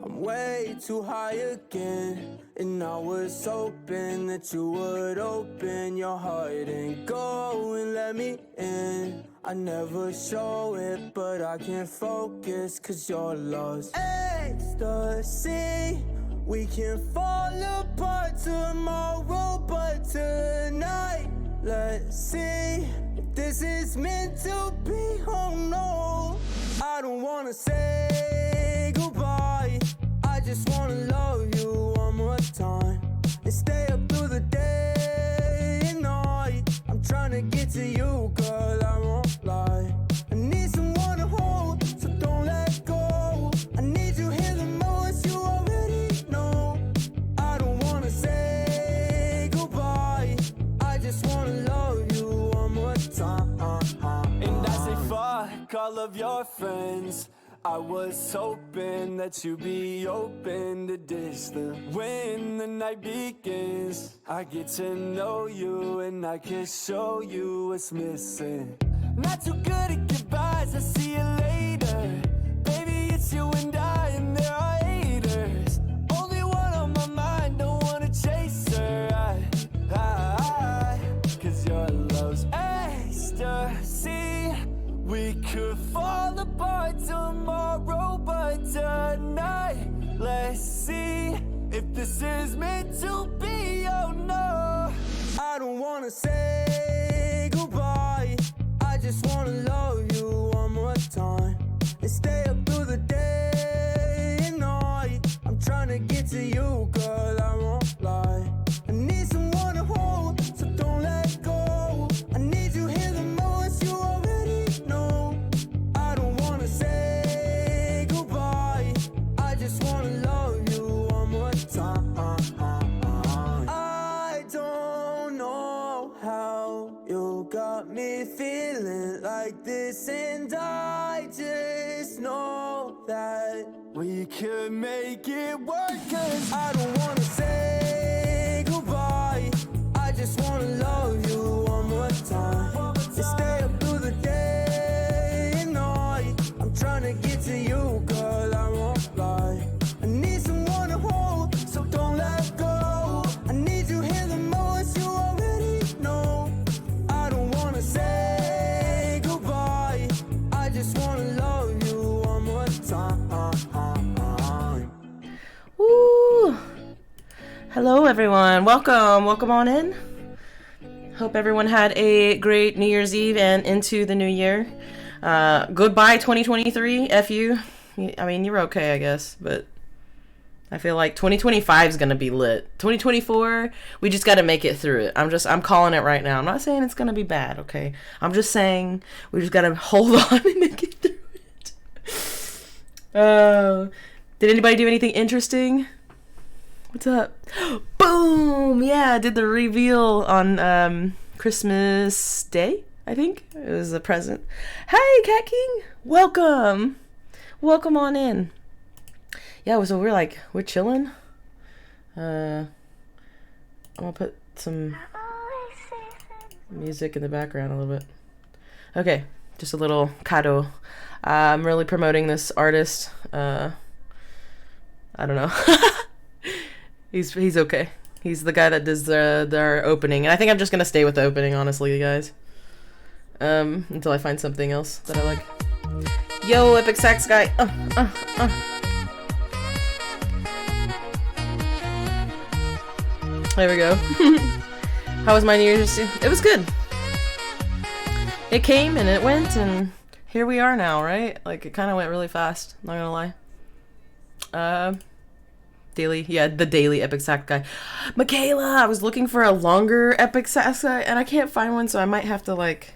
I'm way too high again, and I was hoping that you would open your heart and go and let me in. I never show it, but I can't focus 'cause you're lost. Ecstasy, we can fall apart tomorrow, but tonight, let's see if this is meant to be. Oh no, I don't wanna say goodbye, I just wanna love you one more time and stay up through the day and night. I'm trying to get to you, girl, I won't lie. I need someone to hold, so don't let go. I need you here the most, you already know. I don't wanna say goodbye, I just wanna love you one more time. And I say fuck all of your friends, I was hoping that you'd be open to distance. When the night begins, I get to know you and I can show you what's missing. Not too good at goodbyes, I'll see you later. Baby, it's you and there are haters. Only one on my mind, don't wanna chase her. Cause your love's ecstasy. We could fall apart tomorrow, but tonight, let's see if this is meant to be. Oh no, I don't wanna say goodbye, I just wanna love you one more time and stay up through the day and night. I'm trying to get to you, girl, I won't lie. I need someone to hold, so don't let go. I need you here the most, you already know. I don't wanna say goodbye, I just wanna love you one more time. I don't know how you got me feeling like this, and I just know that we could make it work. 'Cause I don't wanna say goodbye, I just wanna love you one more time and stay up through the day and night. I'm trying to get to you, girl, I won't lie. I need someone to hold, so don't let go. I need you here the most, you already know. I don't wanna say goodbye, I just wanna love you one more time. Woo! Hello everyone, welcome on in. Hope everyone had a great New Year's Eve and into the new year. Goodbye 2023, F you. I mean, you're okay, I guess, but I feel like 2025 is gonna be lit. 2024, we just gotta make it through it. I'm calling it right now. I'm not saying it's gonna be bad, okay? I'm just saying we just gotta hold on and make it through it. Did anybody do anything interesting? What's up? Boom! Yeah, I did the reveal on Christmas Day, I think. It was a present. Hey, Cat King! Welcome! Welcome on in. Yeah, so we're chilling. I'm gonna put some music in the background a little bit. Okay, just a little kado. I'm really promoting this artist. I don't know. He's okay. He's the guy that does their opening, and I think I'm just gonna stay with the opening, honestly, you guys. Until I find something else that I like. Yo, Epic Sax guy. There we go. How was my New Year's Eve? It was good. It came and it went, and here we are now, right? Like, it kind of went really fast, not gonna lie. The daily Epic Sax guy. Michaela, I was looking for a longer Epic Sax guy, and I can't find one, so I might have to, like,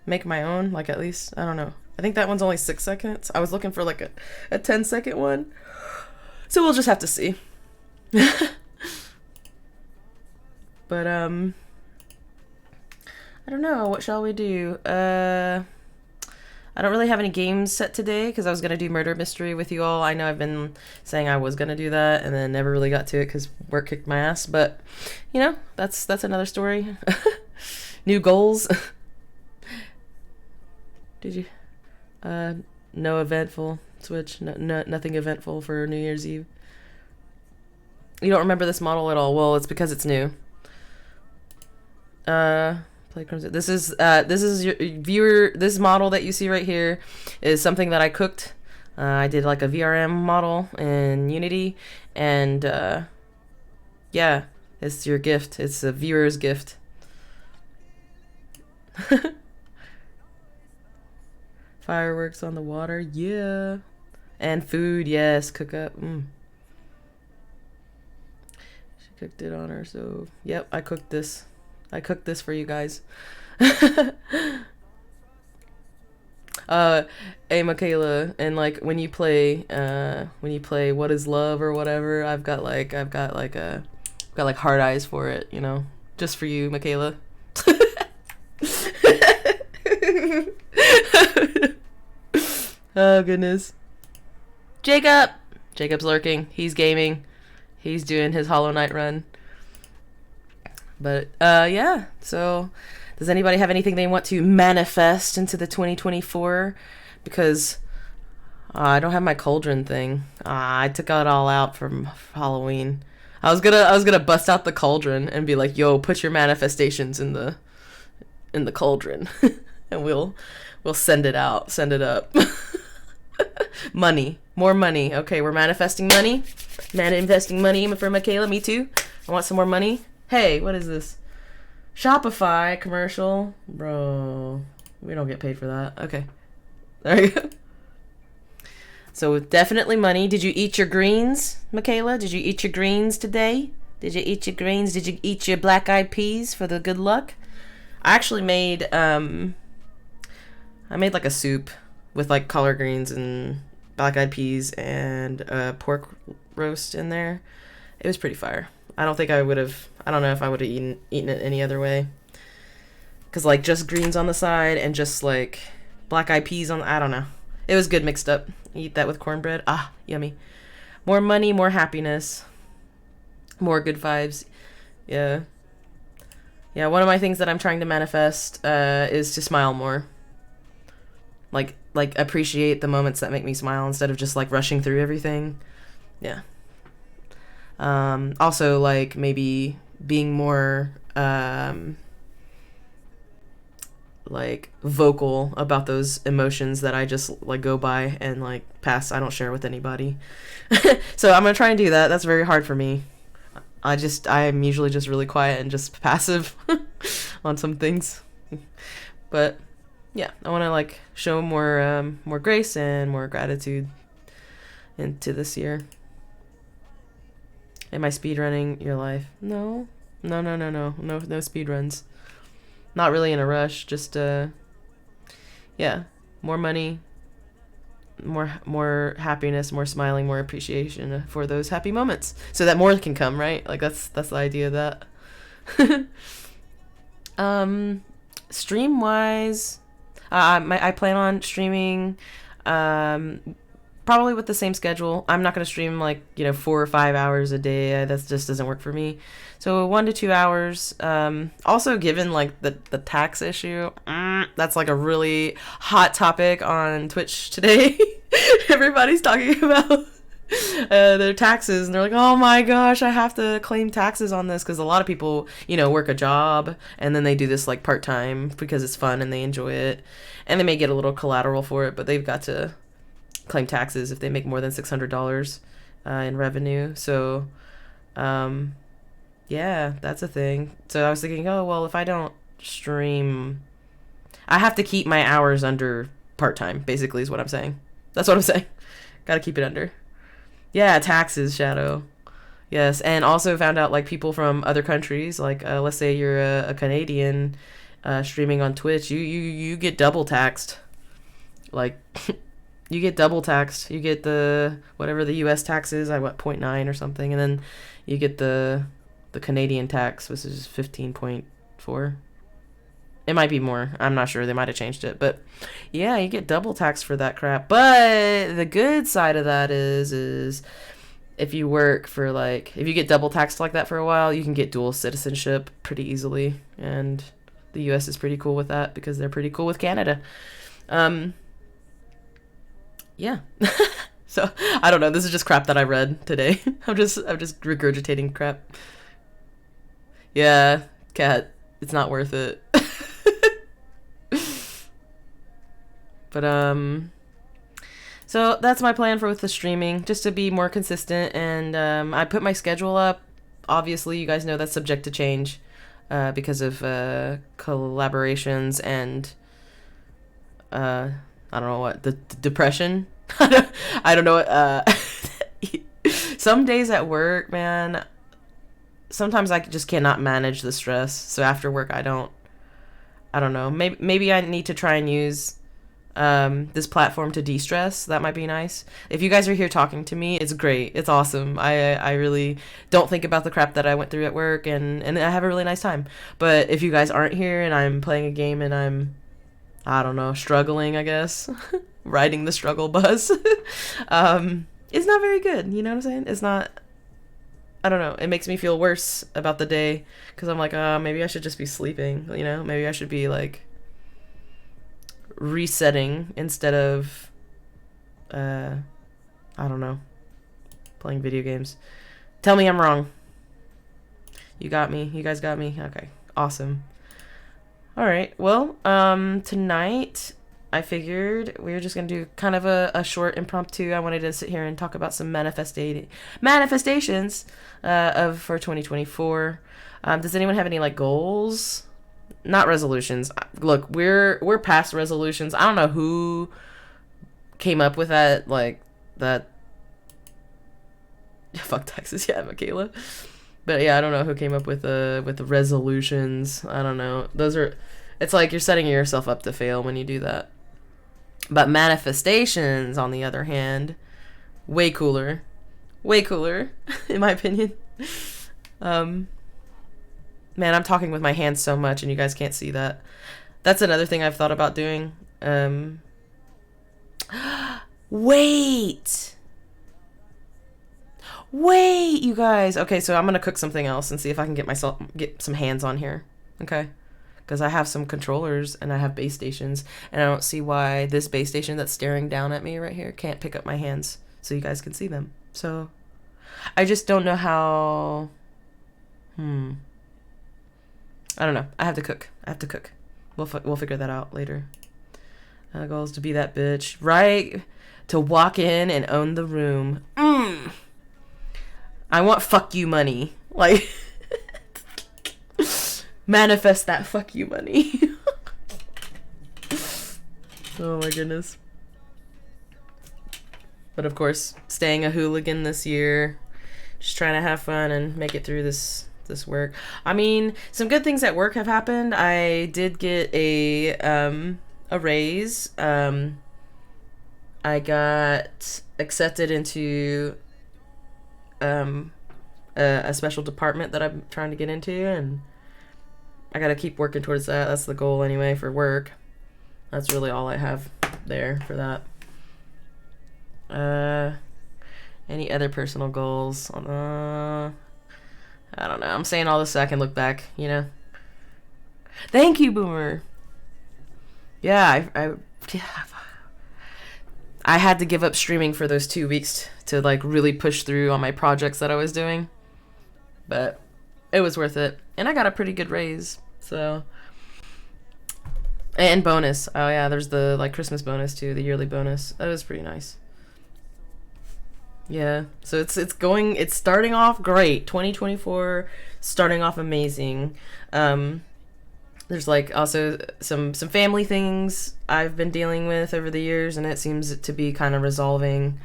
make my own, like, at least, I don't know. I think that one's only 6 seconds. I was looking for, like, a 10-second one. So we'll just have to see. But, I don't know. What shall we do? I don't really have any games set today because I was going to do Murder Mystery with you all. I know I've been saying I was going to do that and then never really got to it because work kicked my ass. But, you know, that's another story. New goals. Did you? No eventful Twitch. Nothing eventful for New Year's Eve. You don't remember this model at all? Well, it's because it's new. Play Crimson. This is your viewer. This model that you see right here is something that I cooked. I did like a VRM model in Unity, and yeah, it's your gift. It's a viewer's gift. Fireworks on the water, yeah, and food, yes. Cook up. She cooked it on her, so yep. I cooked this for you guys. Hey Michaela, and like when you play What Is Love or whatever, I've got like heart eyes for it, you know, just for you, Michaela. Oh goodness. Jacob's lurking. He's gaming. He's doing his Hollow Knight run. But yeah, so does anybody have anything they want to manifest into the 2024? Because I don't have my cauldron thing. I took it all out from Halloween. I was gonna bust out the cauldron and be like, "Yo, put your manifestations in the cauldron," and we'll send it out, send it up. Money, more money. Okay, we're manifesting money. Manifesting money for Michaela. Me too. I want some more money. Hey, what is this? Shopify commercial, bro. We don't get paid for that. Okay, there you go. So definitely money. Did you eat your greens, Michaela? Did you eat your greens today? Did you eat your greens? Did you eat your black-eyed peas for the good luck? I actually made I made like a soup with like collard greens and black-eyed peas and pork roast in there. It was pretty fire. I don't know if I would have eaten it any other way. Cause like just greens on the side and just like black-eyed peas on. I don't know. It was good mixed up. Eat that with cornbread. Ah, yummy. More money, more happiness, more good vibes. Yeah. Yeah. One of my things that I'm trying to manifest is to smile more. Like appreciate the moments that make me smile instead of just like rushing through everything. Yeah. Also like maybe being more like vocal about those emotions that I just like go by and like pass. I don't share with anybody. So I'm gonna try and do that. That's very hard for me. I'm usually just really quiet and just passive on some things. But yeah, I want to like show more grace and more gratitude into this year. Am I speedrunning your life? No speed runs. Not really in a rush. Just yeah, more money, more happiness, more smiling, more appreciation for those happy moments, so that more can come. Right? Like that's the idea of that. Stream wise. I plan on streaming probably with the same schedule. I'm not going to stream like 4 or 5 hours a day. That just doesn't work for me. So 1 to 2 hours. Also, given like the tax issue, that's like a really hot topic on Twitch today. Everybody's talking about their taxes, and they're like, oh my gosh, I have to claim taxes on this, because a lot of people work a job and then they do this like part-time because it's fun and they enjoy it, and they may get a little collateral for it, but they've got to claim taxes if they make more than $600 in revenue. So yeah, that's a thing. So I was thinking, oh well, if I don't stream, I have to keep my hours under part-time, basically, is what I'm saying. That's what I'm saying. Gotta keep it under. Yeah, taxes, Shadow. Yes, and also found out like people from other countries, like let's say you're a Canadian streaming on Twitch, you get double taxed. Like you get double taxed. You get the whatever the U.S. tax is, 0.9 or something, and then you get the Canadian tax, which is 15.4. It might be more. I'm not sure. They might have changed it. But yeah, you get double taxed for that crap. But the good side of that is if you work for if you get double taxed like that for a while, you can get dual citizenship pretty easily. And the US is pretty cool with that because they're pretty cool with Canada. yeah. So I don't know. This is just crap that I read today. I'm just regurgitating crap. Yeah, cat. It's not worth it. But so that's my plan for with the streaming, just to be more consistent. And I put my schedule up. Obviously, you guys know that's subject to change because of collaborations and I don't know what the depression. I don't know what. Some days at work, man. Sometimes I just cannot manage the stress. So after work, I don't know. Maybe I need to try and use this platform to de-stress. That might be nice. If you guys are here talking to me, it's great. It's awesome. I really don't think about the crap that I went through at work, and I have a really nice time. But if you guys aren't here and I'm playing a game and I don't know, struggling, I guess, riding the struggle bus, it's not very good. You know what I'm saying? It's not. I don't know. It makes me feel worse about the day because I'm like, maybe I should just be sleeping. You know, maybe I should be like resetting instead of, I don't know, playing video games. Tell me I'm wrong. You got me. You guys got me. Okay, awesome. All right. Well, tonight I figured we were just gonna do kind of a short impromptu. I wanted to sit here and talk about some manifestations for 2024. Does anyone have any like goals? Not resolutions. Look, we're past resolutions. I don't know who came up with that, like that. Fuck taxes, yeah, Michaela. But yeah, I don't know who came up with the resolutions. I don't know. It's like you're setting yourself up to fail when you do that. But manifestations, on the other hand, way cooler, in my opinion. Man, I'm talking with my hands so much, and you guys can't see that. That's another thing I've thought about doing. Wait, you guys. Okay, so I'm gonna cook something else and see if I can get some hands on here. Okay, because I have some controllers and I have base stations, and I don't see why this base station that's staring down at me right here can't pick up my hands so you guys can see them. So I just don't know how. I don't know. I have to cook. We'll figure that out later. Goal is to be that bitch, right? To walk in and own the room. I want fuck you money. Like, manifest that fuck you money. Oh my goodness. But of course, staying a hooligan this year. Just trying to have fun and make it through this work. I mean, some good things at work have happened. I did get a raise. I got accepted into a special department that I'm trying to get into, and I gotta keep working towards that. That's the goal anyway for work. That's really all I have there for that. Any other personal goals? I don't know. I'm saying all this so I can look back, you know? Thank you, Boomer. Yeah, I had to give up streaming for those 2 weeks to like really push through on my projects that I was doing. But it was worth it. And I got a pretty good raise. So, and bonus. Oh yeah, there's the like Christmas bonus too, the yearly bonus. That was pretty nice. Yeah, so it's starting off great. 2024 starting off amazing. There's like also some family things I've been dealing with over the years, and it seems to be kind of resolving.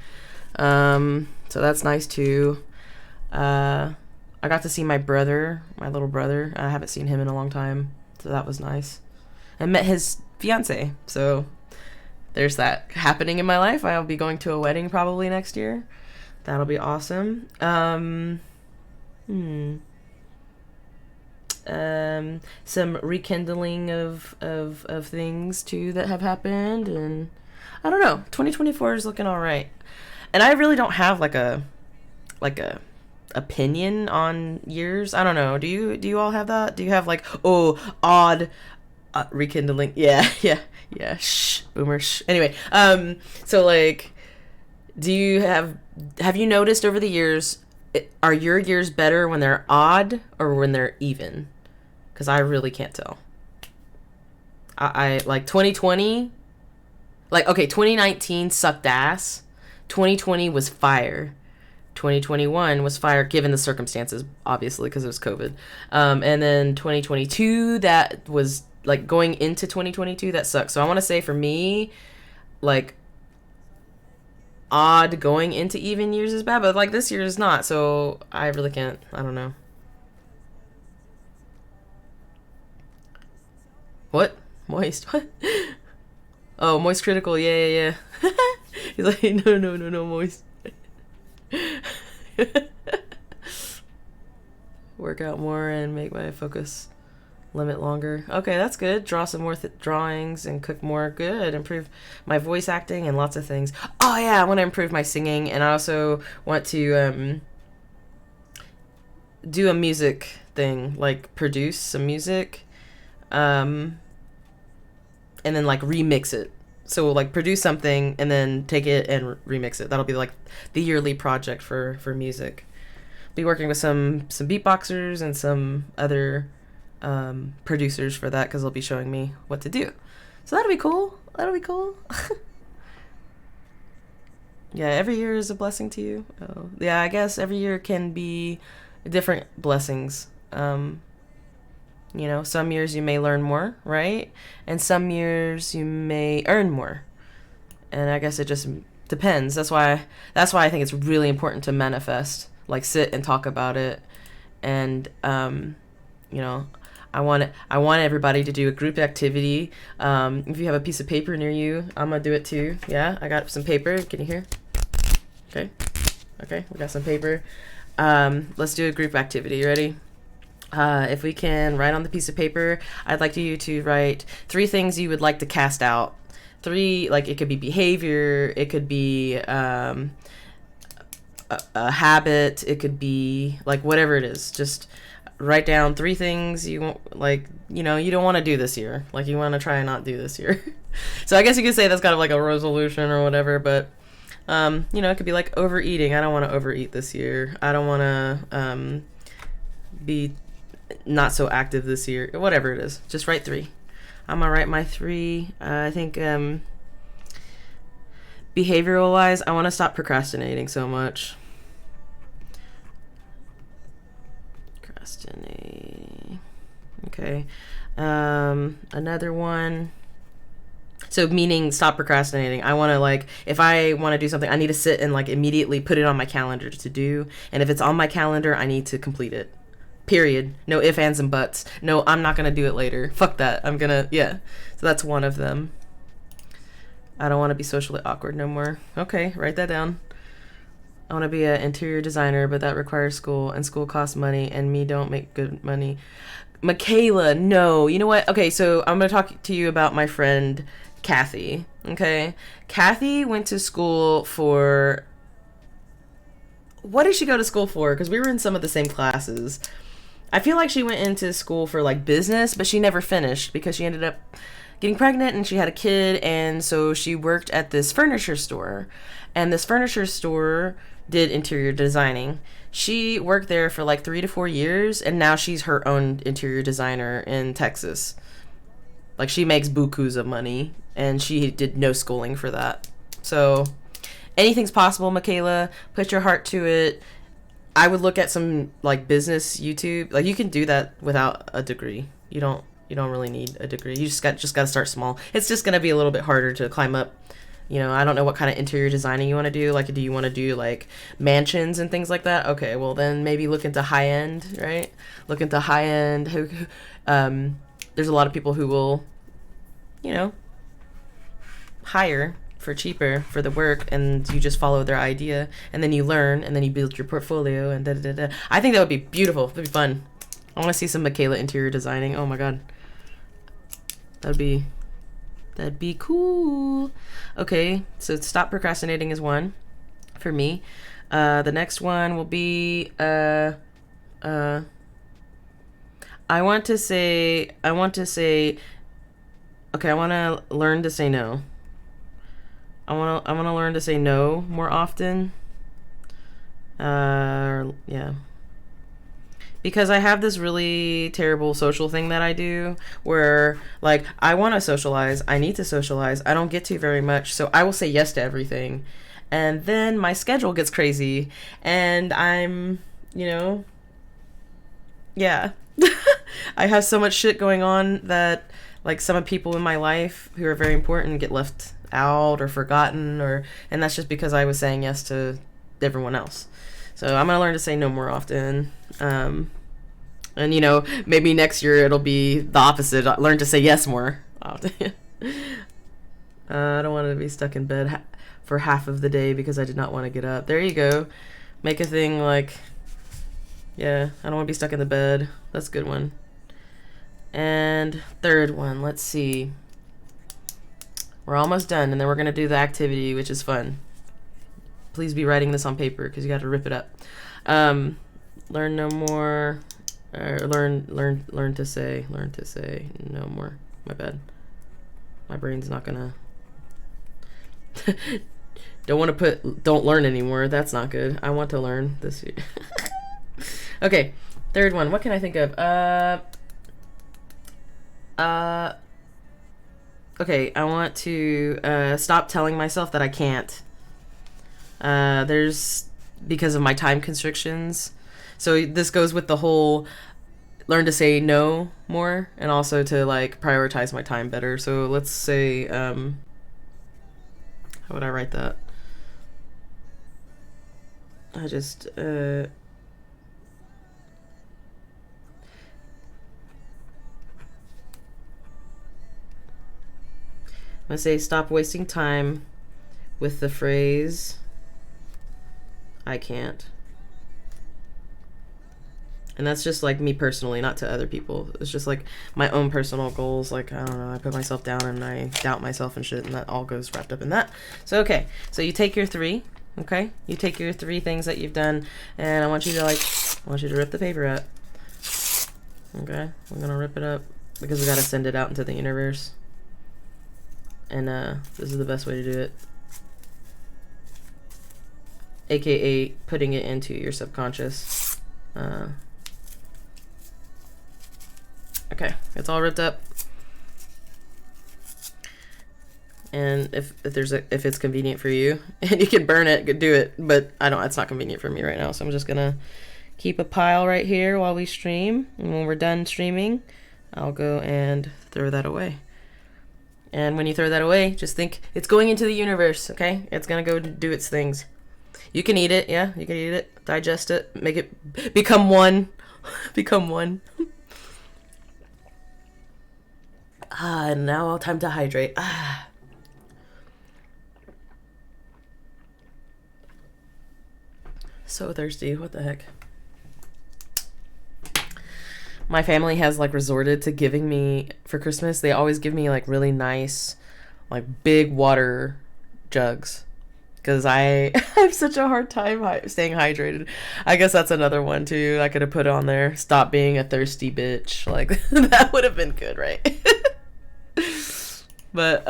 So that's nice too. I got to see my little brother. I haven't seen him in a long time, so that was nice. I met his fiance, so there's that happening in my life. I'll be going to a wedding probably next year. That'll be awesome. Some rekindling of things too that have happened, and I don't know. 2024 is looking all right, and I really don't have like a opinion on years. I don't know. Do you all have that? Do you have like odd rekindling? Yeah. Shh, Boomer. Shh. Anyway, so like Do you have you noticed over the years, are your years better when they're odd or when they're even? Because I really can't tell. I like 2020, like, okay, 2019 sucked ass. 2020 was fire. 2021 was fire given the circumstances, obviously, because it was COVID. And then 2022, that was like going into 2022, that sucks. So I want to say for me, like, odd going into even years is bad, but like this year is not. So I really can't. I don't know. What? Moist? What? Oh, moist critical. Yeah, yeah, yeah. He's like, no, no, no, no, moist. Work out more and make my focus limit longer. Okay, that's good. Draw some more drawings and cook more. Good. Improve my voice acting and lots of things. Oh yeah, I want to improve my singing, and I also want to do a music thing, like produce some music, and then like remix it. So like produce something and then take it and remix it. That'll be like the yearly project for music. Be working with some beatboxers and some other producers for that, because they'll be showing me what to do. So that'll be cool. That'll be cool. Yeah, every year is a blessing to you. Oh, yeah, I guess every year can be different blessings. You know, some years you may learn more, right? And some years you may earn more. And I guess it just depends. That's why I think it's really important to manifest, like sit and talk about it. And you know, I want everybody to do a group activity. If you have a piece of paper near you, I'm gonna do it too. Yeah, I got some paper. Can you hear? Okay, we got some paper. Let's do a group activity. You ready? If we can write on the piece of paper, I'd like you to write 3 things you would like to cast out. 3, like, it could be behavior, it could be a habit, it could be like whatever it is. Just write down 3 things you want, like, you know, you don't want to do this year. Like, you want to try and not do this year. So I guess you could say that's kind of like a resolution or whatever, but you know, it could be like overeating. I don't want to overeat this year. I don't want to be not so active this year. Whatever it is, just write 3. I'm gonna write my 3. I think behavioral wise, I want to stop procrastinating so much. Procrastinating. Okay. Another one. So meaning stop procrastinating. I want to, like, if I want to do something, I need to sit and like immediately put it on my calendar to do. And if it's on my calendar, I need to complete it. Period. No ifs, ands, and buts. No, I'm not going to do it later. Fuck that. I'm going to, yeah. So that's one of them. I don't want to be socially awkward no more. Okay, write that down. I want to be an interior designer, but that requires school, and school costs money, and me don't make good money. Michaela, no. You know what? Okay, so I'm going to talk to you about my friend Kathy. Okay? Kathy went to school for... What did she go to school for? Because we were in some of the same classes. I feel like she went into school for like business, but she never finished because she ended up getting pregnant and she had a kid, and so she worked at this furniture store. And this furniture store did interior designing. She worked there for like 3 to 4 years, and now she's her own interior designer in Texas. Like, she makes bukus of money, and she did no schooling for that. So anything's possible, Michaela. Put your heart to it. I would look at some like business YouTube. Like, you can do that without a degree. You don't really need a degree. You just got to start small. It's just gonna be a little bit harder to climb up. You know, I don't know what kind of interior designing you want to do. Like, do you want to do like mansions and things like that? Okay, well then maybe look into high end, right? Look into high end. There's a lot of people who will, you know, hire for cheaper for the work, and you just follow their idea, and then you learn, and then you build your portfolio, and da. I think that would be beautiful. That'd be fun. I want to see some Michaela interior designing. Oh my god, that'd be cool. Okay, so stop procrastinating is one for me. The next one will be I want to say okay, I want to learn to say no. I wanna learn to say no more often. Yeah. Because I have this really terrible social thing that I do where, like, I want to socialize. I need to socialize. I don't get to very much. So I will say yes to everything. And then my schedule gets crazy. And I'm, you know, yeah. I have so much shit going on that, like, some of people in my life who are very important get left out or forgotten. And that's just because I was saying yes to everyone else. So I'm going to learn to say no more often. And, you know, maybe next year it'll be the opposite. Learn to say yes more often. I don't want to be stuck in bed for half of the day because I did not want to get up. There you go. Make a thing like, yeah, I don't want to be stuck in the bed. That's a good one. And third one, let's see. We're almost done, and then we're going to do the activity, which is fun. Please be writing this on paper because you got to rip it up. Learn no more. Learn to say no more. My bad. My brain's not gonna. Don't learn anymore. That's not good. I want to learn this year. Okay, third one. What can I think of? Okay, I want to stop telling myself that I can't. Because of my time constrictions. So this goes with the whole learn to say no more and also to like prioritize my time better. So let's say, how would I write that? I just, I'm gonna say stop wasting time with the phrase, I can't. And that's just like me personally, not to other people. It's just like my own personal goals. Like, I don't know, I put myself down and I doubt myself and shit, and that all goes wrapped up in that. So, okay. So you take your 3, okay? You take your 3 things that you've done, and I want you to rip the paper up. Okay? I'm gonna rip it up because we gotta send it out into the universe. And this is the best way to do it. AKA putting it into your subconscious. Okay, it's all ripped up. And if it's convenient for you and you can burn it, do it. But it's not convenient for me right now, so I'm just gonna keep a pile right here while we stream. And when we're done streaming, I'll go and throw that away. And when you throw that away, just think it's going into the universe, okay? It's gonna go do its things. You can eat it, yeah, you can eat it, digest it, make it become one. Become one. And now time to hydrate. So thirsty, what the heck. My family has like resorted to giving me, for Christmas, they always give me like really nice, like big water jugs. Because I have such a hard time staying hydrated. I guess that's another one too. I could have put on there. Stop being a thirsty bitch. Like, that would have been good, right? But,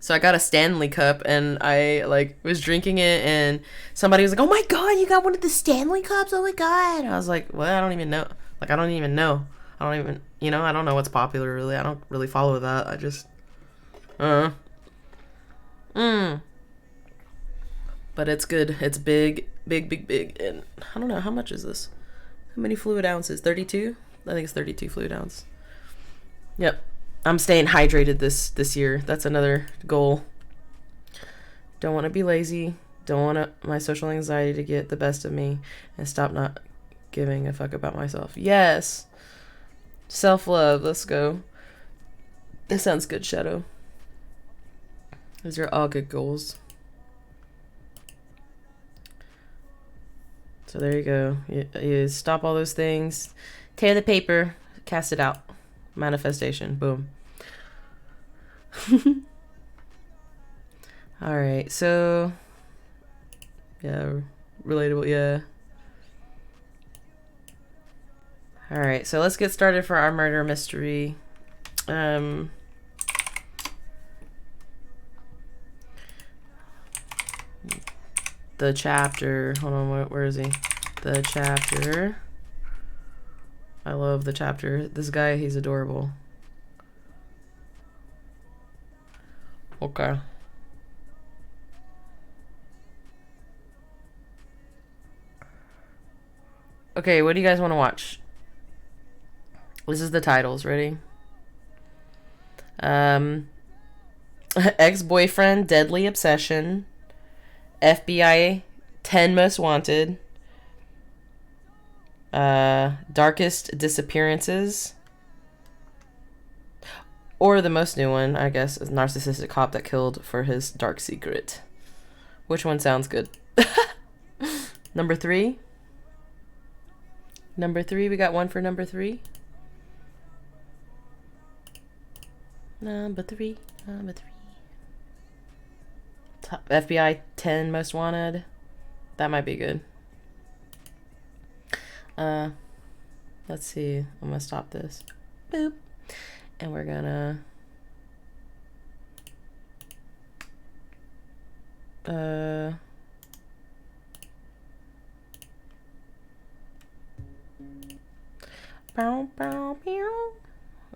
so I got a Stanley cup and I like was drinking it and somebody was like, oh my God, you got one of the Stanley cups? Oh my God. And I was like, well, I don't even know. Like, I don't even know. I don't even, I don't know what's popular really. I don't really follow that. I just, But it's good. It's big. And I don't know, how much is this? How many fluid ounces? 32? I think it's 32 fluid ounce. Yep. I'm staying hydrated this year. That's another goal. Don't want to be lazy. Don't want my social anxiety to get the best of me. And stop not giving a fuck about myself. Yes. Self-love. Let's go. That sounds good, Shadow. Those are all good goals. So there you go. You stop all those things. Tear the paper. Cast it out. Manifestation. Boom. All right. So, yeah, relatable. Yeah. All right. So let's get started for our murder mystery. The Chapter. Hold on, where is he? The Chapter. I love The Chapter. This guy, he's adorable. Okay. Okay, what do you guys want to watch? This is the titles. Ready? Ex-boyfriend, deadly obsession. FBI 10 most wanted. Darkest disappearances. Or the most new one, I guess, is narcissistic cop that killed for his dark secret. Which one sounds good? Number 3. Number 3, we got one for number 3. Number 3. Top FBI 10 most wanted. That might be good. Let's see. I'm gonna stop this. Boop. And we're gonna bow, bow, meow.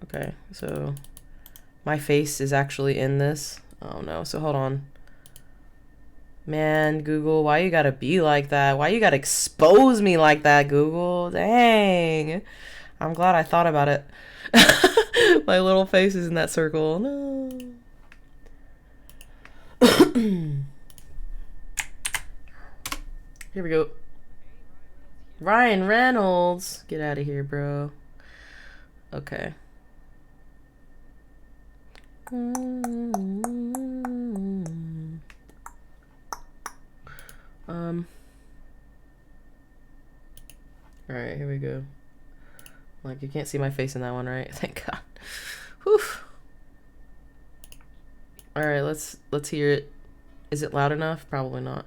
Okay, so my face is actually in this. Oh no, so hold on. Man, Google, why you gotta be like that? Why you gotta expose me like that, Google? Dang. I'm glad I thought about it. My little face is in that circle. No. Here we go. Ryan Reynolds. Get out of here, bro. Okay. Alright, here we go. Like, you can't see my face in that one, right? Thank God. Whew. Alright, let's hear it. Is it loud enough? Probably not.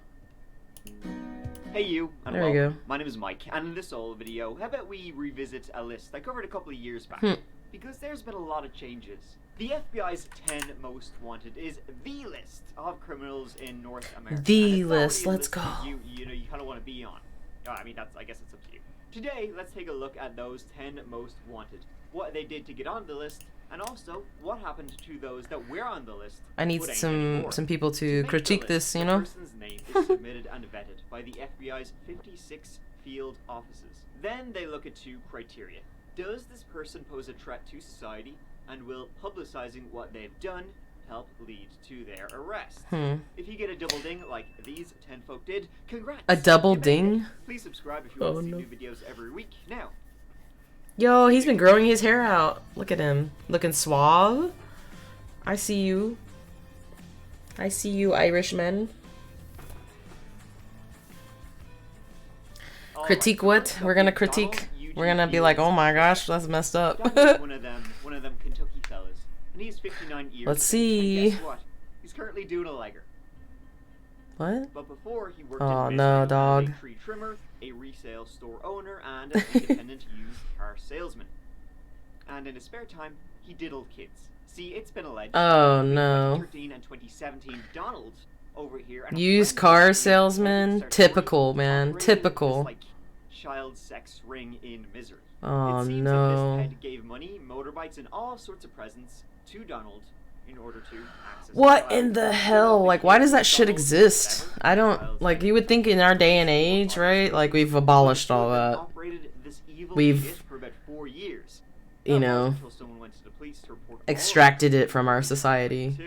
Hey you, and there we go. My name is Mike, and in this old video, how about we revisit a list I covered a couple of years back? Because there's been a lot of changes. The FBI's 10 most wanted is the list of criminals in North America. The list, let's go. You kind of want to be on. I mean, I guess it's up to you. Today, let's take a look at those 10 most wanted, what they did to get on the list, and also what happened to those that were on the list. I need some people to critique this, you know? The person's name is submitted and vetted by the FBI's 56 field offices. Then they look at 2 criteria. Does this person pose a threat to society, and will publicizing what they've done help lead to their arrest? If you get a double ding like these 10 folk did, congrats! A double ding? Please subscribe if you want to see new videos every week. Now, yo, he's been growing his hair out. Look at him. Looking suave. I see you. I see you, Irishman. Critique what? We're gonna critique. We're gonna be like, oh my gosh, that's messed up. one of them Kentucky fellas, and he's 59 years. Let's see. And guess what? He's currently doing a legger. What? But before he worked Oh in no, dog. a tree trimmer, a resale store owner, and an independent used car salesman. And in his spare time, he diddled kids. See, it's been alleged. Oh in no. 2013 and 2017, Donald over here. And Used car salesman. Typical, man. Typical. This, child sex ring in misery. Oh it seems no. that this head gave money, motorbikes, and all sorts of presents to Donald in order to access. What in the hell? Like, why does that shit exist? I don't, like, you would think in our day and age, right? Like, we've abolished all that. We've, for about 4 years. you know, extracted it from our society.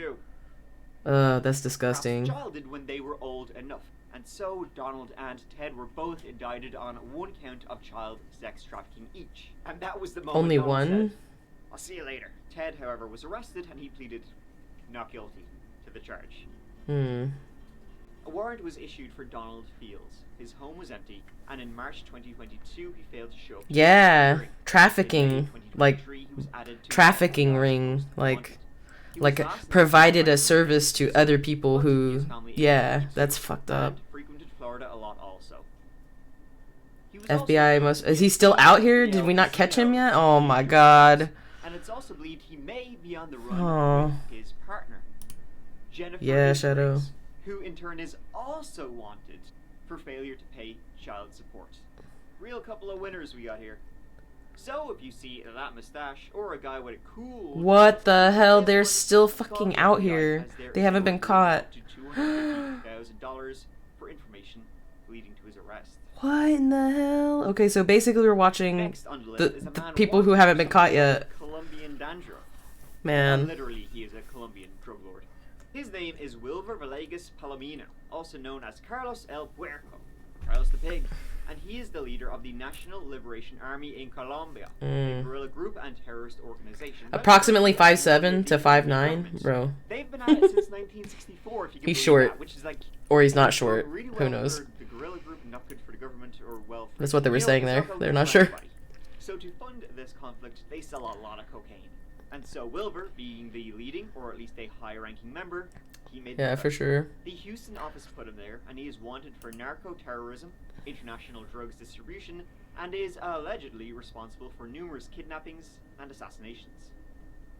That's disgusting. Child did when they were old enough. And so, Donald and Ted were both indicted on 1 count of child sex trafficking each. And that was the moment Only Donald one? said, I'll see you later. Ted, however, was arrested and he pleaded not guilty to the charge. A warrant was issued for Donald Fields. His home was empty, and in March 2022, he failed to show up. Yeah, trafficking, like, he was added to trafficking ring, like provided a service to other people who, yeah, that's fucked up. Frequented Florida a lot also. FBI most, is he still out here? Did we not catch him yet? Oh my god. And it's also believed he may be on the run with his partner, Jennifer. Yeah, Shadow. who in turn is also wanted for failure to pay child support. Real couple of winners we got here. So if you see that mustache or a guy with a cool... What the hell? They're still fucking out here. They haven't been caught. ...to $250,000 for information leading to his arrest. What in the hell? Okay, so basically we're watching Next on the list the is a man people who haven't been caught yet. Colombian dandruff. Man. Literally, he is a Colombian drug lord. His name is Wilver Villegas Palomino, also known as Carlos El Puerco, Carlos the Pig, and he is the leader of the National Liberation Army in Colombia, a guerrilla group and terrorist organization. Approximately 5'7" to 5'9", bro. They've been at it since 1964, if you can He's believe short. that, which is like... Or he's not short. really Who well knows? for the guerrilla group, not good for the government, or well... That's what they were You know, saying it's there. not gonna They're work not for sure. everybody. So to fund this conflict, they sell a lot of cocaine. And so Wilver, being the leading, or at least a high-ranking member, he made Yeah, the for cut. sure. The Houston office put him there, and he is wanted for narco-terrorism, international drugs distribution, and is allegedly responsible for numerous kidnappings and assassinations.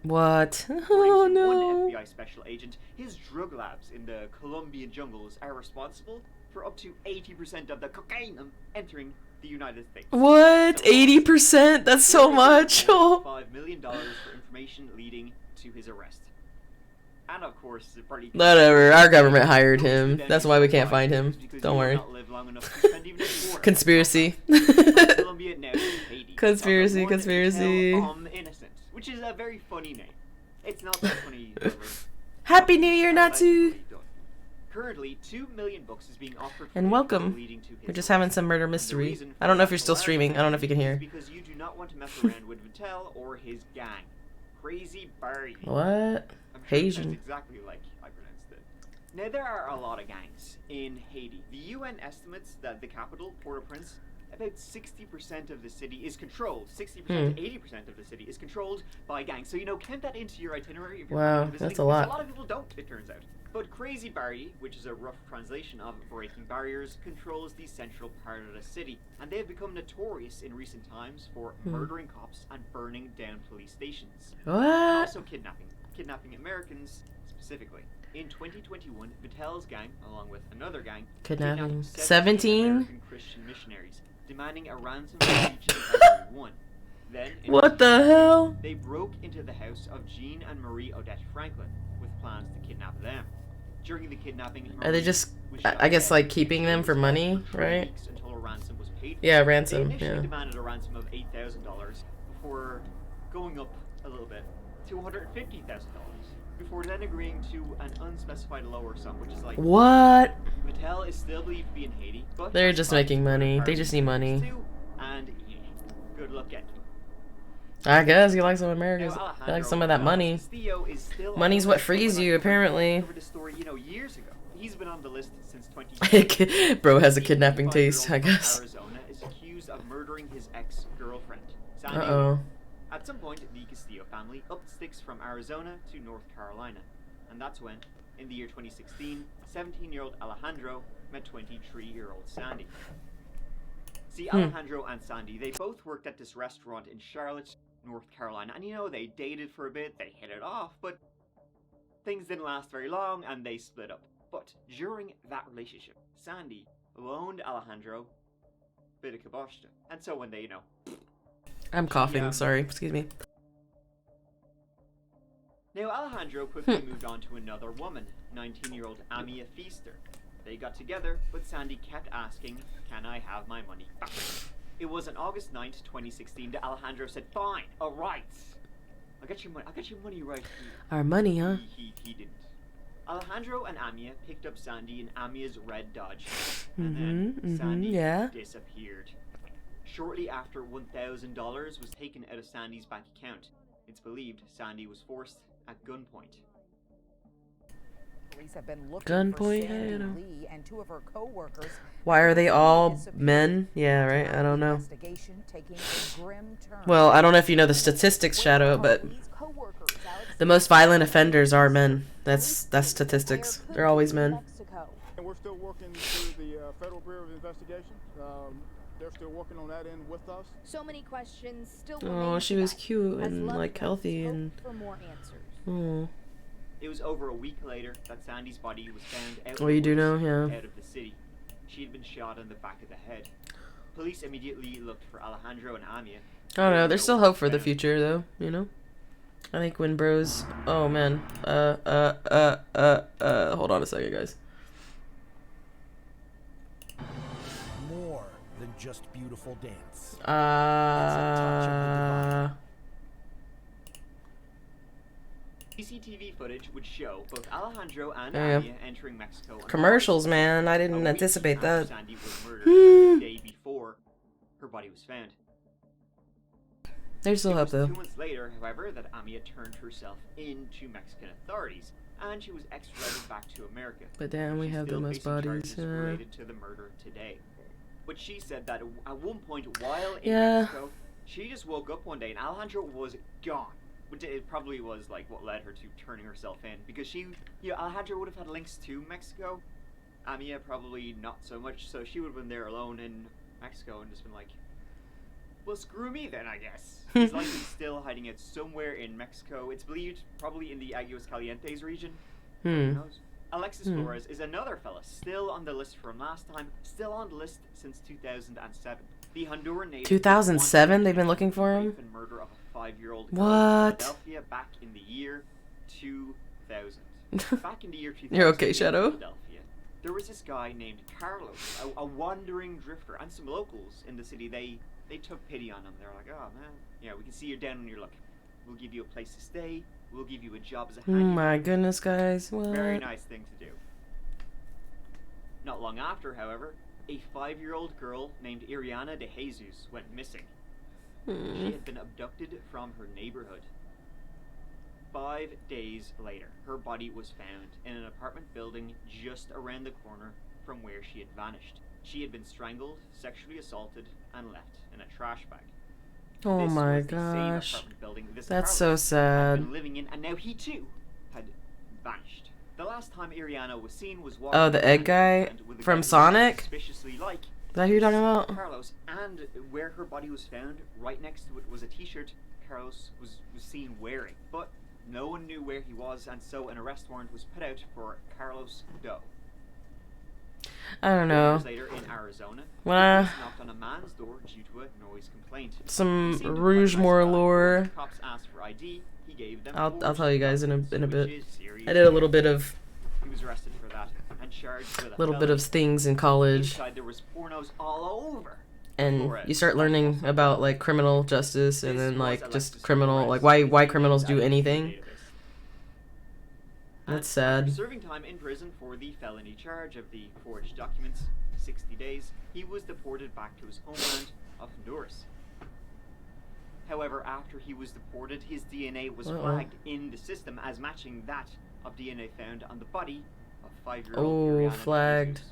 What? According Oh to no. one FBI special agent, his drug labs in the Colombian jungles are responsible for up to 80% of the cocaine entering the United States. What? 80%? That's so much. Oh. $5 million for information leading to his arrest. And of course, the party. Whatever. Our government hired him. That's why we can't find him. Don't worry. Conspiracy. Colombia, now Haiti. Conspiracy, One conspiracy. Innocent, which is a very funny name. It's not that funny. However. Happy New Year, Natsu. Currently, 2 million bucks is being offered for And the welcome. info leading to his We're just arrest. having some murder And the mystery. reason I don't know if for you're still that streaming. I don't know if you can hear. is because you do not want to mess around with Vittel or his gang. Crazy Barry. What? I'm sure Haitian. that's exactly like I pronounced it. Now, there are a lot of gangs in Haiti. The UN estimates that the capital, Port-au-Prince, about 60% of the city is controlled. 60% to 80% of the city is controlled by gangs. So, you know, count that into your itinerary if you're Wow, planning to visit, that's a because lot. A lot of people don't, it turns out. But Crazy Barry, which is a rough translation of Breaking Barriers, controls the central part of the city. And they have become notorious in recent times for murdering cops and burning down police stations. And What? also kidnapping Americans specifically. In 2021, Vittel's gang, along with another gang, Kidnapping. kidnapped 17? American Christian missionaries, demanding a ransom for each and every one. Then, in What the 2016, hell? They broke into the house of Jean and Marie Odette Franklin with plans to kidnap them. During the kidnapping, Are they Marie just, was I shot guess, dead. like keeping She them was for held money, for 3 right? weeks until a ransom was paid. Yeah, They ransom. initially Yeah. demanded a ransom of $8,000 before going up a little bit to $150,000 before then agreeing to an unspecified lower sum, which is like What? Mattel is still believed to be in Haiti, but They're has just funds making for money. They parties just need money. too, and yeah, good luck getting them. I guess you like some Now, Americans. You like Alejandro some of that money. Castillo is still Money's on what the frees list. you, apparently. Covered this story, you know, years ago. He's been on the list since 2016. Bro has a kidnapping taste, I guess. Arizona is accused of murdering his ex-girlfriend, Sandy. Uh-oh. At some point, the Castillo family upped sticks from Arizona to North Carolina, and that's when, in the year 2016, 17-year-old Alejandro met 23-year-old Sandy. See, Alejandro and Sandy, they both worked at this restaurant in Charlotte, North Carolina, and you know, they dated for a bit, they hit it off, but things didn't last very long, and they split up. But during that relationship, Sandy loaned Alejandro a bit of kiboshta, and so when they, you know, I'm coughing, Yeah. sorry. Excuse me. now Alejandro quickly moved on to another woman, 19-year-old Amia Feaster. They got together, but Sandy kept asking, "Can I have my money back?" It was on August 9th, 2016 that Alejandro said, "Fine, alright. I'll get your money right here." Our money, huh? He didn't. Alejandro and Amia picked up Sandy in Amia's red Dodge, and then Sandy yeah. disappeared. Shortly after, $1,000 was taken out of Sandy's bank account. It's believed Sandy was forced at gunpoint. Police have been looking Gunpoint, for yeah, you Sandy know. Lee and 2 of her co-workers. Why are they all Disappeared. men? Yeah, right? I don't know. Investigation taking a grim turn. Well, I don't know if you know the statistics, Shadow, but Lee's co-workers, Alex the most violent offenders are men. That's statistics. They're always men. Mexico. And we're still working through the Federal Bureau of Investigation. They're still working on that end with us. So many questions still Oh, remain she to was ask, cute as and loved like ones healthy hope and for more answers. oh. It was over a week later that Sandy's body was found out, Oh, you do know? Yeah. out of the city. She had been shot in the back of the head. Police immediately looked for Alejandro and Amia. I don't know. There's still hope for the Found. future, though. You know. I think when bros. Oh man. Hold on a second, guys. More than just beautiful dance. CCTV footage would show both Alejandro and Yeah. Amia entering Mexico. on Commercials, August man. I a didn't week anticipate after that. Sandy was murdered and the day before her body was found. There's still It hope, was though. 2 months later, however, that Amia turned herself in to Mexican authorities, and she was extradited back to America. But damn, we She's have the still most facing bodies. charges related to the murder today. But she said that at one point while in Yeah. Mexico, she just woke up one day and Alejandro was gone. Which it probably was like what led her to turning herself in, because Alejandro would have had links to Mexico. Amia probably not so much, so she would have been there alone in Mexico and just been like, well, screw me then, I guess. He's likely still hiding out somewhere in Mexico. It's believed probably in the Aguas Calientes region. Who knows? Alexis Flores is another fella still on the list from last time, still on the list since 2007. The Honduran native 2007? wanted They've been looking for him? rape and murder of a 5-year-old girl What? in Philadelphia back in the year 2000. Back in the year 2000, You're okay, in Shadow? Philadelphia, there was this guy named Carlos, a wandering drifter, and some locals in the city. They took pity on him. They were like, "Oh man, yeah, we can see you're down on your luck. We'll give you a place to stay. We'll give you a job as a Oh handyman." my goodness, guys. What? Very nice thing to do. Not long after, however, a 5-year-old girl named Iriana de Jesus went missing. She had been abducted from her neighborhood. 5 days later, her body was found in an apartment building just around the corner from where she had vanished. She had been strangled, sexually assaulted, and left in a trash bag. Oh This my was the same gosh. apartment building this That's so Carlos had sad. been living in, and now he too had vanished. The last time Iriana was seen was walking Oh, the egg hand in guy hand with a from guy who Sonic? looked suspiciously like Is that who you're talking about? Carlos, and where her body was found, right next to it was a t-shirt Carlos was seen wearing. But no one knew where he was, and so an arrest warrant was put out for Carlos Doe. I don't 4 know. years later in Arizona, Well, police knocked on a man's door due to a noise complaint. some He seemed quite Rougemore nice guy. lore. When cops asked for ID, he gave them I'll forged tell you guys in a documents, bit. which is serious. I did a little bit of He was arrested for that and charged with a little bit felony. of things in college, Inside there was pornos all over. and Flores. you start learning about like criminal justice and This then was like Alexis just criminal, Flores, like the why DA criminals do database. anything. And That's sad. after serving time in prison for the felony charge of the forged documents, 60 days, he was deported back to his homeland of Honduras. However, after he was deported, his DNA was Uh-oh. flagged in the system as matching that of DNA found on the body of 5-year-old Oh, Iriana de flagged. Jesus.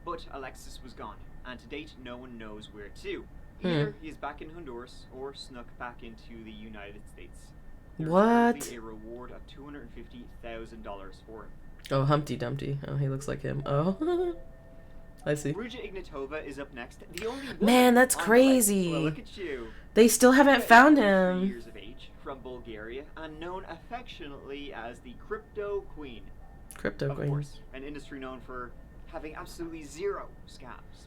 But Alexis was gone, and to date, no one knows where to. Either he is back in Honduras or snuck back into the United States. There's What? currently a reward of $250,000 for him. Oh, Humpty Dumpty. Oh, he looks like him. Oh, I see. Ruja Ignatova is up next. The only woman Man, that's on the cruzy. list. Well, look at you. They still haven't Ruja is found 23 him. years of age, from Bulgaria, and known affectionately as the Crypto Queen. Crypto Of Queen. course, an industry known for having absolutely zero scams.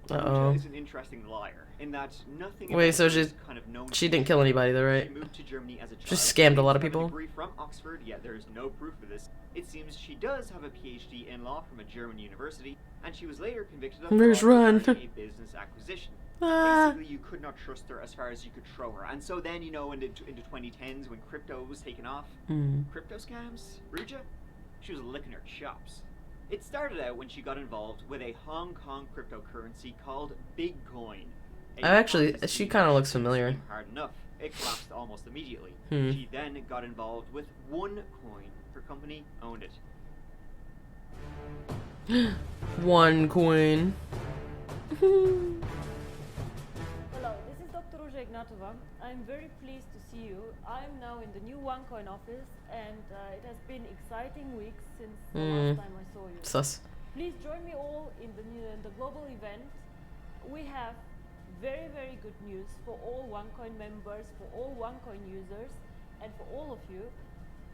Uh-oh. Ruja is an interesting liar in that nothing. Wait, about so her she- is kind of known She to didn't be kill true. anybody though, right? She moved to Germany as a child. Just scammed a lot of Claims to have people. a degree from Oxford, yet there is no proof of this. It seems she does have a PhD in law from a German university, and she was later convicted of Where's fraud Run? regarding a business acquisition. Ah. Basically, you could not trust her as far as you could throw her. And so then, into 2010s when crypto was taken off, crypto scams, Ruja, she was licking her chops. It started out when she got involved with a Hong Kong cryptocurrency called Bitcoin. She kinda looks familiar. Hard enough. It collapsed almost immediately. Hmm. She then got involved with OneCoin. Her company owned it. One coin. Hello, this is Dr. Ruja Ignatova. I'm very pleased to see you. I'm now in the new OneCoin office, and it has been exciting weeks since the last time I saw you. Sus. Please join me all in the global event. We have very, very good news for all OneCoin members, for all OneCoin users, and for all of you.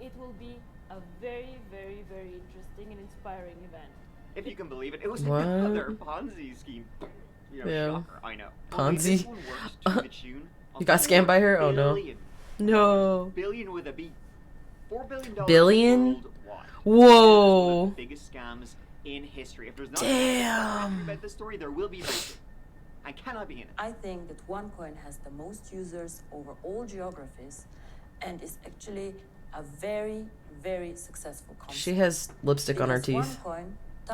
it will be a very, very, very interesting and inspiring event. If you can believe it, it was What? another Ponzi scheme. You know, Yeah. shocker, I know. Only Ponzi? this one worked to the tune of You got scammed by her? Oh, no. billion. No. Billion with a B. $4 billion Billion? worldwide. Whoa. It was one of the biggest scams in history. If there's not Damn. about this story, there will be about I cannot be in it. I think that OneCoin has the most users over all geographies and is actually a very, very successful concept. She has lipstick on her Because teeth. OneCoin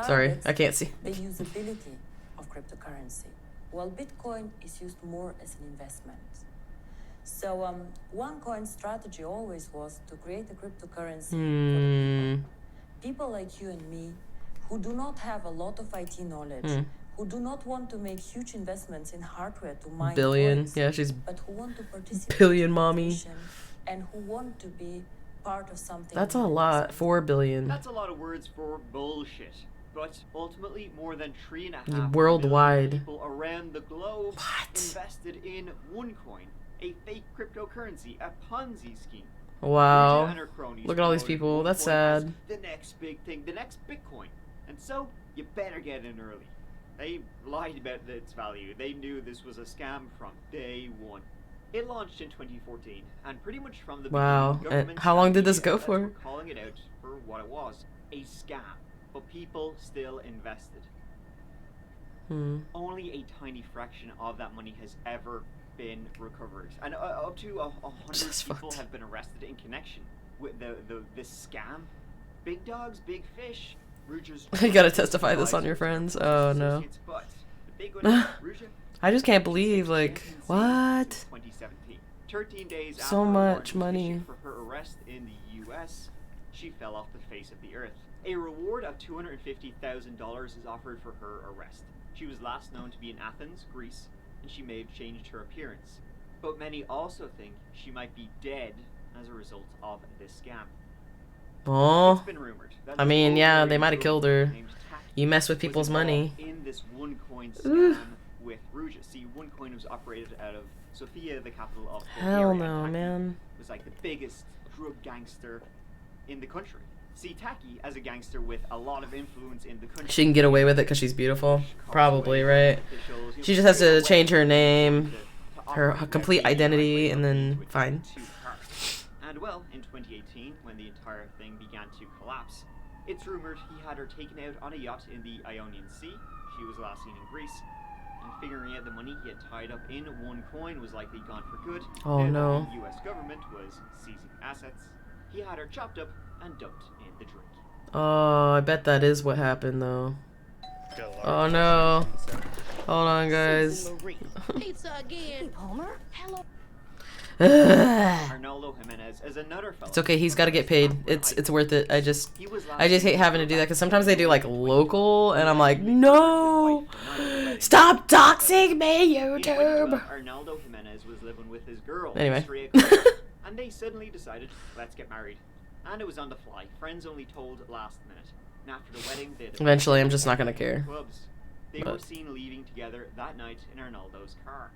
Sorry, targets I can't see. the usability of cryptocurrency, while Bitcoin is used more as an investment. So OneCoin's strategy always was to create a cryptocurrency for the people. People like you and me who do not have a lot of IT knowledge, who do not want to make huge investments in hardware to mine Billion. coins, Yeah, she's but who want to participate billion in mommy. innovation and who want to be part of something. That's a more lot. exciting. 4 billion. That's a lot of words for bullshit. But ultimately, more than 3.5 Worldwide. million people around the globe What? invested in OneCoin, a fake cryptocurrency, a Ponzi scheme. Wow. Ruja and her cronies Look at all these promoted people. That's OneCoin as sad. The next big thing, the next Bitcoin. And so, you better get in early. They lied about its value. They knew this was a scam from day one. It launched in 2014, and pretty much from the Wow. beginning, And governments how long and did this media go outlets for? were calling it out for what it was, a scam. But people still invested. Only a tiny fraction of that money has ever been recovered, and up to 100 Just people fucked. have been arrested in connection with this scam. Big dogs, big fish. Ruja's You gotta testify this on your friends. Oh, no. associates, but the big one, Ruja, I just can't believe, like, what? 2017. 13 days So after a much warrant was money. issued for her arrest in the U.S., she fell off the face of the earth. A reward of $250,000 is offered for her arrest. She was last known to be in Athens, Greece, and she may have changed her appearance. But many also think she might be dead as a result of this scam. Oh. It's been rumored that I this mean, yeah, Bulgarian they might have killed her. named Taki You mess with was people's involved money. in this OneCoin Ugh. scam with Ruja. See, OneCoin was operated out of Sofia, the capital of Hell Bulgaria. no, Taki man. was like the biggest drug gangster in the country. See, Taki, as a gangster with a lot of influence in the country, She can get away with it because she's beautiful. cops Probably, away right? from officials, you She know, just has to figure out change her ways name, to her operate complete that identity, DEI and then between fine. two parts. And well, in 2018, when the entire thing began to collapse, it's rumored he had her taken out on a yacht in the Ionian Sea. She was last seen in Greece. And figuring out the money he had tied up in OneCoin was likely gone for good. Oh, now that no. The US government was seizing assets. He had her chopped up and dumped in the drink. Oh, I bet that is what happened, though. Oh, no. Hold on, guys. Pizza again. Palmer? Hello. Arnaldo Jimenez is another fellow. It's okay. He's got to get paid. It's worth it. I just He was last hate seen having to do that because sometimes they do like local, and I'm like, He no, stop doxing me, In 2012, YouTube. Arnaldo Jimenez was living with his girl, Anyway. Estrella Colon, and they suddenly decided, let's get married. And it was on the fly. Friends only told last minute. And after the wedding, they Eventually, I'm just not gonna care. clubs. They were But- seen leaving together that night in Arnaldo's car.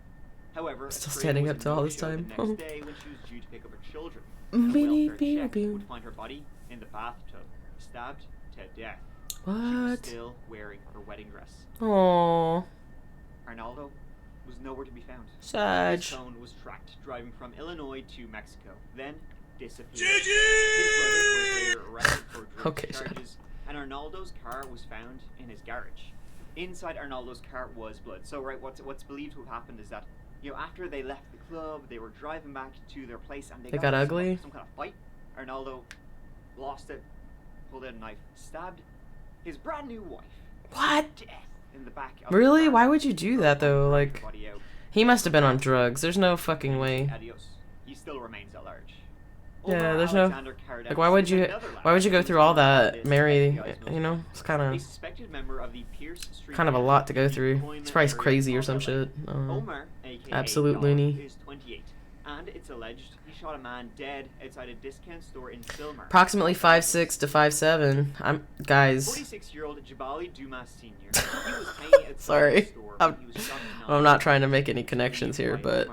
However, Still Estrella standing was up a to all this no-show time. The next day when she was due to pick up her children. And a Beep, welfare beep, check beep. would find her body in the bathtub, stabbed to death. She was What? still wearing her wedding dress. Oh, Arnaldo was nowhere to be found. Sag. His phone was tracked driving from Illinois to Mexico, then disappeared. His brother was later arrested for drug Okay, Sag. charges, and Arnaldo's car was found in his garage. Inside Arnaldo's car was blood. So, right, what's believed to have happened is that, you know, after they left the club, they were driving back to their place, and They got into ugly? some kind of fight. Arnaldo lost it, pulled out a knife, stabbed his brand new wife. What? to death in the back of the Really? car. Why would you do that though? Dragged the Like, body out. he must have been on drugs. There's no fucking way. Adios. He still remains at large. Yeah, Omar there's no. Alexander Karadas Like, why would is you? another lad Why would you go who's through all on that? this Marry, FBI's most you know, wanted. it's kind A of. suspected member of the Pierce Street Kind of a gang lot to go in the through. employment He's probably area crazy or of some LA. shit. Omar, aka absolute Dog, loony. is 28, and it's alleged he shot a man dead outside a discount store in Silmar. Approximately 5'6" to 5'7". I'm guys. 46-year-old Jabali Dumas Sr. He was hanging outside Sorry. the store when he was shot in the I'm knob. not trying to make any connections here, but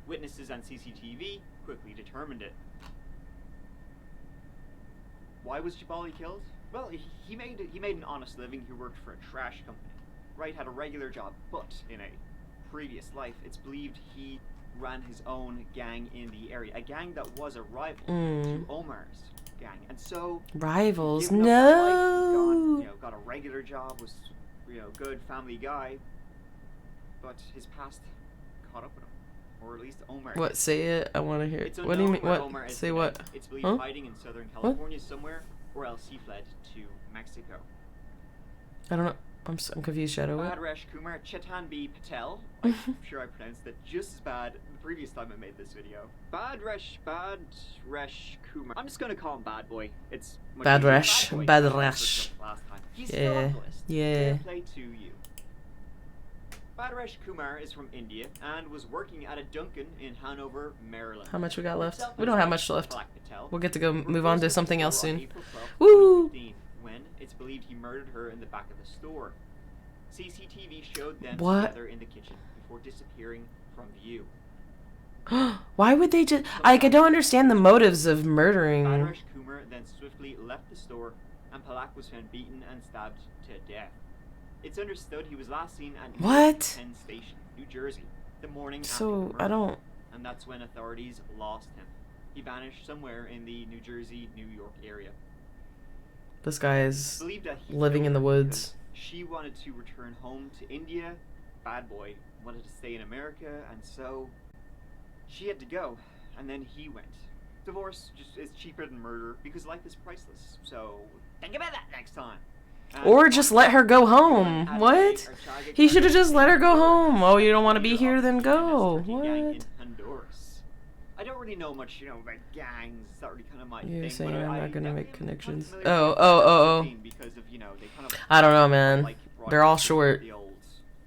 Witnesses and CCTV quickly determined it. Why was Jabali killed? Well, he made an honest living. He worked for a trash company. Wright had a regular job, but in a previous life, it's believed he ran his own gang in the area, a gang that was a rival to Omar's gang, and so Rivals, given up his life, no. got a regular job, was good family guy, but his past caught up with him, or at least Omar. What? Say it. I want to hear. It's What do you mean? unknown where What? Omar is Say today. what? It's believed Huh? hiding in Southern California somewhere, or else he fled to Mexico. I don't know. I'm confused, Shadow. What? Badresh Kumar, Chetan B. Patel. I'm sure I pronounced that just as bad the previous time I made this video. Badresh Kumar. I'm just gonna call him Bad Boy. It's much Badresh, easier. Badresh. Last time. He's still on the list. Yeah. Fair play to you. Badresh Kumar is from India and was working at a Dunkin' in Hanover, Maryland. How much we got left? Himself We don't have and much left. Black Patel We'll get to go were move on to close something the else store on soon. April 12th, Woo! 2015, when it's believed he murdered her in the back of the store. CCTV showed them What? together in the kitchen before disappearing from view. Why would they just? I don't understand the motives of murdering. Badresh Kumar then swiftly left the store, and Palak was found beaten and stabbed to death. It's understood he was last seen at What? Penn Station, New Jersey, the morning after the So murder, I don't. and that's when authorities lost him. He vanished somewhere in the New Jersey, New York area. This guy is Believed that he living killed in the her woods. because she wanted to return home to India. Bad Boy wanted to stay in America, and so she had to go, and then he went. Divorce just is cheaper than murder because life is priceless. So think about that next time. And Or just let her go home. Adelaide What? Archaga He should have just let her go Carter, home. Oh, you don't want to be leader here? of Then the go. MS-13 gang in What? Honduras. I don't really know much, about gangs. It's not really kind of my You're thing. saying but I'm I not gonna definitely make am connections. kind of familiar Oh, with oh. MS-13 because of, they kind of I don't know, man. like They're all broadcasting short. the old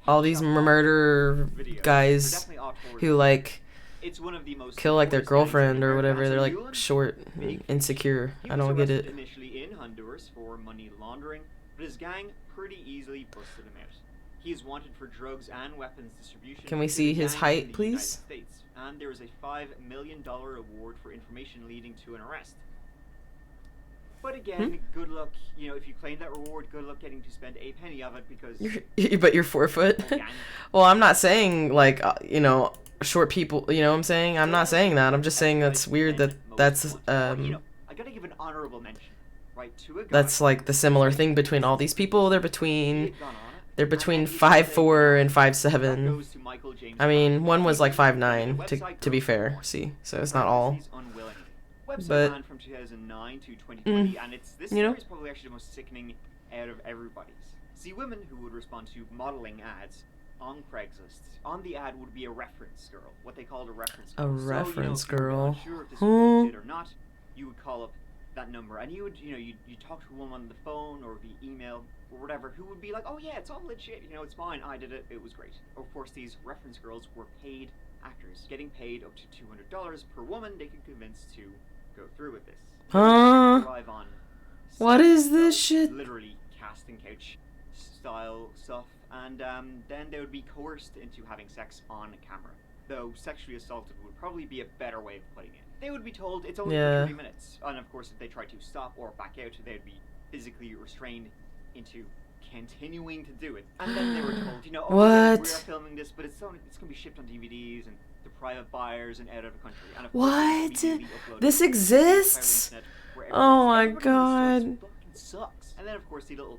All these murder videos. They're guys definitely off towards who like it's one of the most kill like their notorious gangs in girlfriend or America. whatever. They're Hanson like Newland, short, big and insecure. He I was don't get arrested it. initially in Honduras for money laundering, but his gang pretty easily busted him out. He is wanted for drugs and weapons distribution. Can we to see the his gangs height, in the please? United States, and there is a $5 million award for information leading to an arrest. But again, good luck. If you claim that reward, good luck getting to spend a penny of it because But you're 4 foot. gang. Well, I'm not saying like short people. You know what I'm saying? I'm not saying that. I'm just saying that's weird that that's I gotta give an honorable mention, right, to a guy that's like the similar thing between all these people. They're who between had gone on it, they're and between then he said, 5'4" and that 5'7". goes to Michael James I mean, Brown. one was like He created 5'9". a To website be for fair, porn. see, so it's not all. Parentheses, unwillingly. Website But- ran from 2009 to 2020, and this you know? story is probably actually the most sickening out of everybody's. See, women who would respond to modeling ads on Craigslist, on the ad would be a reference girl, what they called a reference A girl. So, reference if you were girl. unsure if this was legit or not, you would call up that number, and you would, you talk to a woman on the phone or via email or whatever, who would be like, oh yeah, it's all legit, it's fine, I did it, it was great. Of course, these reference girls were paid actors, getting paid up to $200 per woman they could convince to go through with this. Huh? Arrive on What set, is this so shit? Literally casting couch style stuff, and then they would be coerced into having sex on camera. Though sexually assaulted would probably be a better way of putting it. They would be told it's only Yeah. for 30 minutes, and of course if they tried to stop or back out, they'd be physically restrained into continuing to do it. And then they were told, oh, yeah, we are What? filming this, but it's going to be shipped on DVDs and to private buyers and out of the country. And of What? course, immediately uploaded This to the entire exists? internet, where Oh my everybody knows this God. fucking sucks. And then of course the little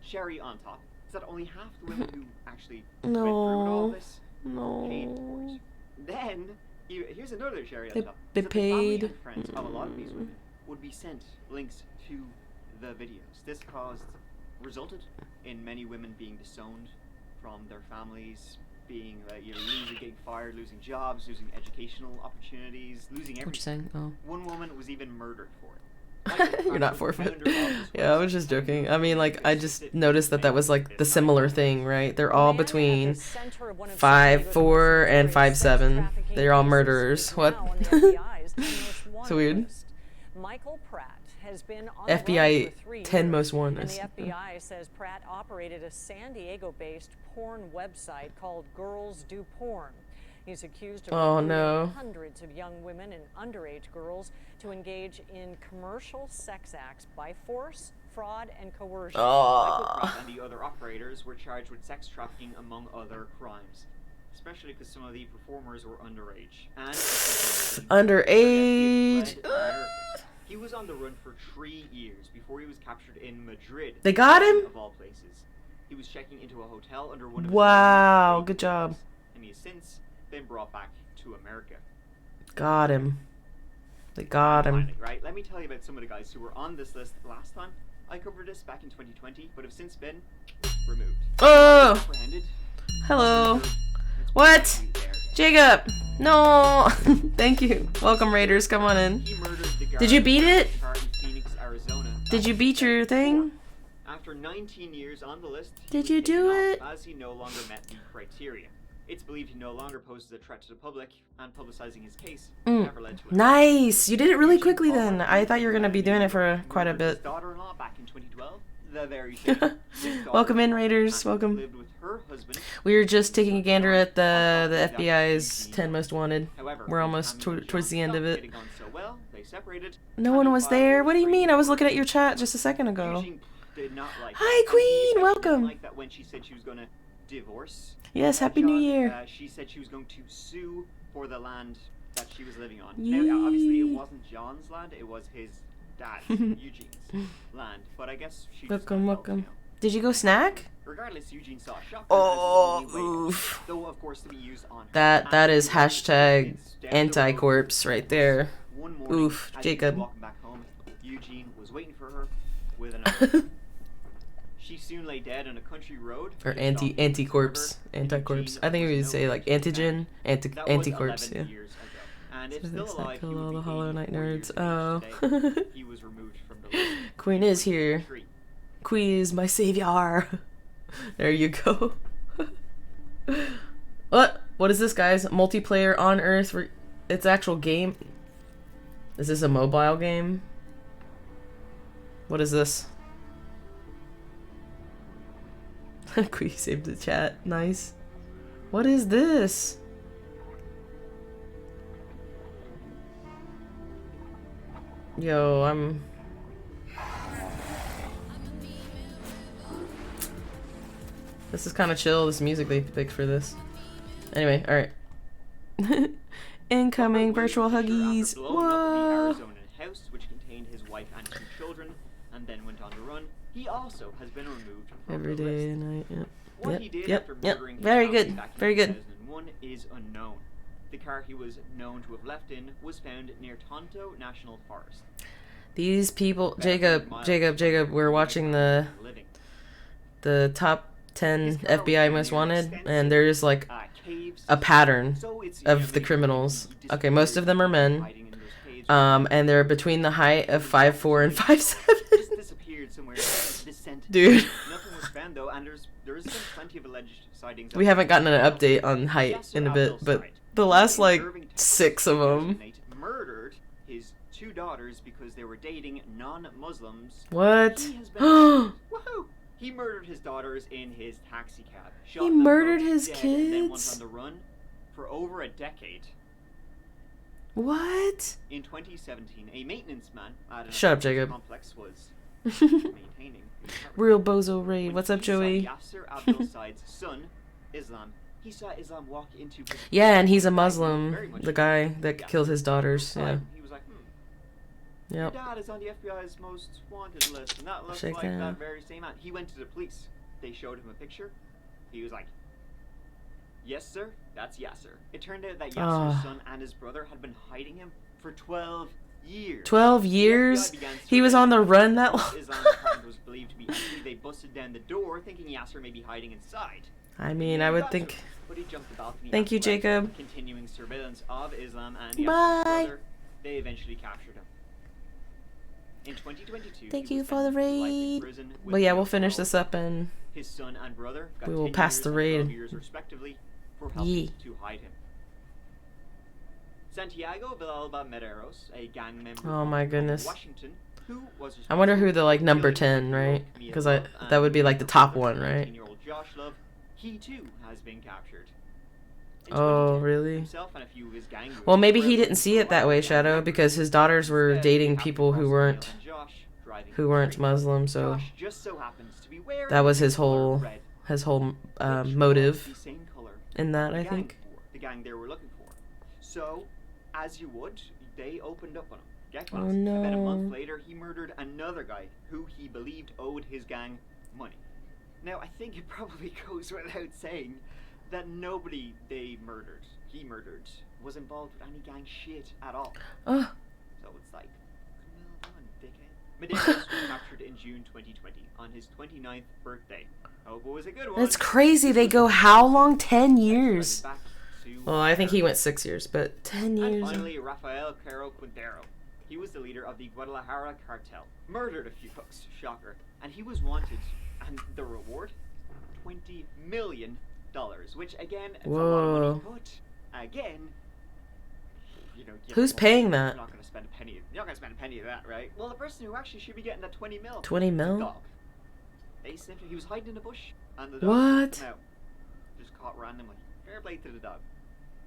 cherry on top is that only half the women who actually went through with all No. this paid for No. it. Then here's another cherry on They- top. they is that the family paid. and friends of a lot of these women would be sent links to the videos. This resulted in many women being disowned from their families, being getting fired, losing jobs, losing educational opportunities, losing What you everything. saying? Oh. One woman was even murdered for it. You're not 4 foot. Founder of this Yeah, I was website. just joking. I mean, like, I just noticed that was like the similar thing, right? They're all between 5'4" and 5'7". They're all murderers. What? So weird. Michael Pratt has been on FBI the run for 3 10 years, most and wanted. the FBI says Pratt operated a San Diego-based porn website called Girls Do Porn. He's accused of Oh, recruiting no. hundreds of young women and underage girls to engage in commercial sex acts by force, fraud, and coercion. Michael Oh. Pratt and the other operators were charged with sex trafficking among other crimes, especially because some of the performers were underage. And Underage. he was on the run for 3 years before he was captured in Madrid. They got him? Of all places. He was checking into a hotel under one of his Wow, own good job. and he has since been brought back to America. Got him. They got him. Finally, right, let me tell you about some of the guys who were on this list last time. I covered this back in 2020, but have since been removed. Oh. Apprehended. Hello. What? Jacob. No. Thank you. Welcome, Raiders. Come on in. He murdered the guard Did you beat it? car in Phoenix, Arizona. Did you beat your thing? After 19 years on the list, he Did was you taken do off it? as he no longer met the criteria. It's believed he no longer poses a threat to the public, and publicizing his case never led to it. Nice. You did it really quickly then. I thought you were going to be doing it for quite a Murdered his bit. daughter-in-law back in 2012. The very same. His daughter Welcome in, Raiders. Welcome. lived with her husband. We were just taking a gander at the FBI's 10 Most Wanted. However, We're almost Tammy and towards the John end of felt it. they'd gone so well, they separated. No one Tammy was filed there. for What do you mean? I was restraining looking at order. your chat just a second ago. Eugene did not like Hi, that. Queen. And he especially Welcome. didn't like that when she said she was going to divorce. Yes, Happy New Year. She said she was going to sue for the land that she was living on. Now, obviously, it Yee. wasn't John's land; it was his dad, Eugene's land. But I guess she. just Welcome, kinda felt, welcome. you know. Did you go snack? Regardless, Eugene saw a shotgun Oh, as his only way, oof. though of course to be used on her. That is And hashtag it's down the road. anti-corpse right there. One morning, Oof, as she was Jacob. walking back home, Eugene was waiting for her with another. She soon lay dead on a country road. Or just off the anti-corpse. river, and Anti-corpse. Eugene I think we was would say nowhere like to be antigen. found. That was Anti-corpse, 11 yeah. years ago. And if So still that's not alive, kill he would all be the Hollow 84 Knight years nerds. of age Oh. today. He was removed from the list. Queen is here. 23. Queen is my savior. There you go. What? What is this, guys? Multiplayer on Earth. It's actual game. Is this a mobile game? What is this? Queen saved the chat. Nice. What is this? Yo, I'm... This is kind of chill. This music they picked for this. Anyway, alright. Incoming virtual huggies. After blowing up the Whoa. Arizona house, which contained his wife and 2 children, and then went on the run, he also has been removed from Every the day list. and night. Yep. What Yep. he did Yep. after Yep. murdering his Very family good. back in Very good. 2001 is unknown. The car he was known to have left in was found near Tonto National Forest. These people, About Jacob, 100 miles Jacob, from we're where watching he the was living. top 10 His car was FBI found most near wanted, extensive, and there's like caves, a pattern so it's of the inevitable criminals. he Okay, most of them are men. hiding in those caves. And they're between the height of 5'4" and 5'7". Just disappeared somewhere. Descent. Dude. Nothing was found though, and there is been plenty of alleged sightings. We haven't gotten an update on height in a bit, but the last like 6 of them. Murdered his 2 daughters because they were dating non-Muslims. What? He has been woohoo! He murdered his daughters in his taxi cab. Shot He them murdered both his dead and then went kids? on the run for over a decade. What? In 2017, a maintenance man at an Shut up, apartment Jacob. complex was maintaining his apartment. Real bozo Ray. When What's up, he saw Joey? Yasser Abdul Said's son, Islam, he saw Islam walk into his Yeah, and he's a very Muslim. much The guy like that Yasser killed his daughters. Abdul Yeah. Said. He was like, your Yep. dad is on the FBI's most wanted list, and that looks Shake like that. that very same man. He went to the police. They showed him a picture. He was like, yes, sir, that's Yasser. It turned out that Yasser's Ah. son and his brother had been hiding him for 12 years. 12 The years? FBI began He was on the surveilling run that him. long? Islam's apartment was believed to be empty. They busted down the door, thinking Yasser may be hiding inside. I mean, I would Got think... him, but he jumped the balcony Thank you, and fled. Jacob. Continuing surveillance of Islam and Yasser's Bye. brother, they eventually captured him. In 2022, Thank he you was for the sentenced to life in raid. prison with But yeah, no we'll finish parole. this up and... His son and brother got We will 10 pass years the and raid. 12 years respectively for helping Yee. to hide him. Santiago Villalba Mederos, a gang member Oh from my goodness. Washington, who was I wonder who the like responsible number for killing 10, right? Mia Because Love that would be like the top and one, right? 17-year-old Josh Love. He too has been captured. In Oh, 2010, really? himself and a few of his gang Well, members maybe were he didn't arrested see it for that way, gang Shadow, members. because his daughters were Instead, dating we have people who Ross weren't and Josh driving who the weren't street. Muslim, so Josh just so happens to be wearing that was his the color whole red, which was motive the same color in that, the I gang think. wore, the gang they were looking for. So, as you would, they opened up on him. Get Oh, class. About a month no. later, he murdered another guy who he believed owed his gang money. Now, I think it probably goes without saying that nobody he murdered, was involved with any gang shit at all. Oh, So it's like, well done, dickhead. Medeiros was captured in June 2020 on his 29th birthday. Hope it was a good one. that's crazy. They go how long? 10 years. Back to Well, I think he went 6 years, but 10 And years. finally, Rafael Caro Quintero. He was the leader of the Guadalajara cartel. Murdered a few hooks, shocker. And he was wanted. And the reward? $20 million. Which, again, it's a lot of money. Whoa. But, again, you know... Who's paying that? You're not going to spend a penny. You're not going to spend a penny of that, right? Well, the person who actually should be getting that 20 mil. 20 mil? Dog. They simply... He was hiding in a bush. And the dog What? took him out. Just caught randomly. Fair play to the dog.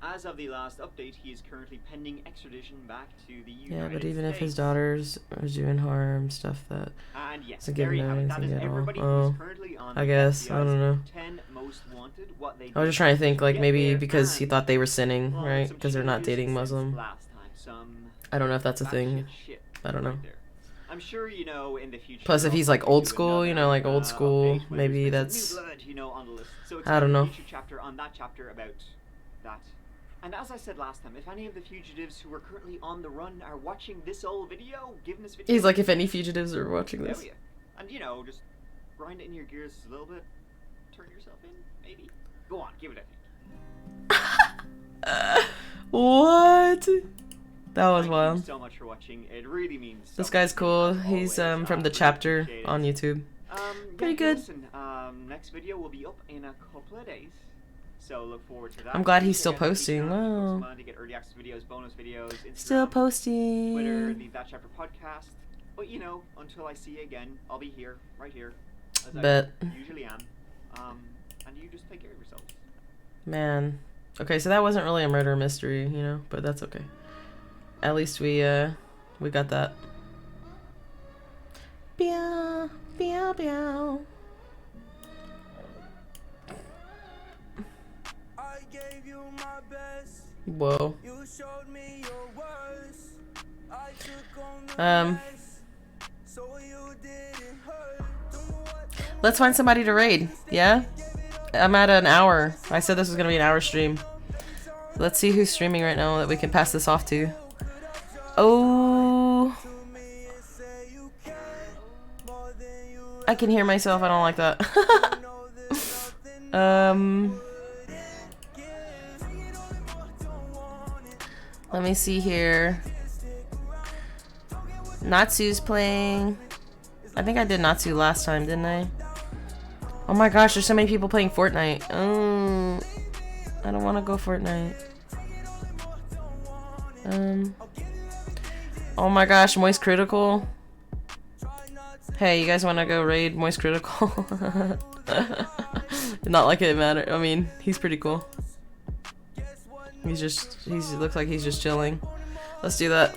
As of the last update, he is currently pending extradition back to the United Yeah, but States. even if his daughters are doing harm, stuff that And yes, doesn't there give you him have it. That anything is at all. everybody who Oh, is currently on I the guess. I FBI's don't know. 10 most wanted. What they I was just did trying to think, like, get maybe there because he and, thought they were sinning, well, right? some Because they're not changes dating since Muslim. last time. Some I don't know if that's a thing. batshit shit I don't know. right there. I'm sure you know in the future. Plus, if he's, like, I'll old do school, you know, another, like, old school, update when maybe there's been some that's- new blood, you know, on the list. So I expect don't a know. future chapter on that chapter about that. And as I said last time, if any of the fugitives who are currently on the run are watching this old video, giving this video, He's like, if any fugitives are watching this. hell yeah. And you know, just grind it in your gears a little bit, turn yourself in, maybe. Go on, give it a think. What? That was Thank wild. you so much for watching. It really means so This much guy's to me, cool. as He's always. from the Really chapter appreciate it. on YouTube. Pretty yeah, good. Listen, next video will be up in a couple of days, so look forward to that. I'm glad he's Check still out the posting. channel, Wow. to get early access videos, bonus videos, Instagram, Still Twitter, posting. the That Chapter podcast. But you know, until I see you again, I'll be here, right here, as Bet. I usually am. And you just take care of yourselves. Man. Okay, so that wasn't really a murder mystery, you know, but that's okay. At least we got that. Meow, meow, meow. I gave you my best. Whoa. You showed me your worst. I took on the rest, so you didn't hurt. Don't know what Let's find somebody to raid. Yeah? I'm at an hour. I said this was gonna be an hour stream. Let's see who's streaming right now that we can pass this off to. Oh. I can hear myself. I don't like that. Let me see here. Natsu's playing. I think I did Natsu last time, didn't I? Oh my gosh, there's so many people playing Fortnite. Oh, I don't want to go Fortnite. Oh my gosh, Moist Critical. Hey, you guys want to go raid Moist Critical? Not like it matter. I mean, he's pretty cool. He looks like he's just chilling. Let's do that.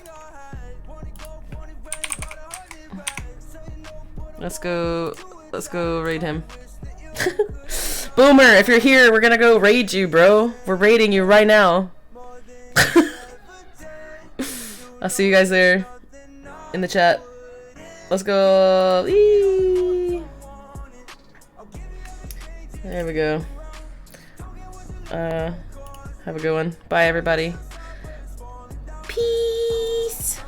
Let's go raid him. Boomer, if you're here, we're gonna go raid you, bro. We're raiding you right now. I'll see you guys there in the chat. Let's go. Eee. There we go. Have a good one. Bye, everybody. Peace.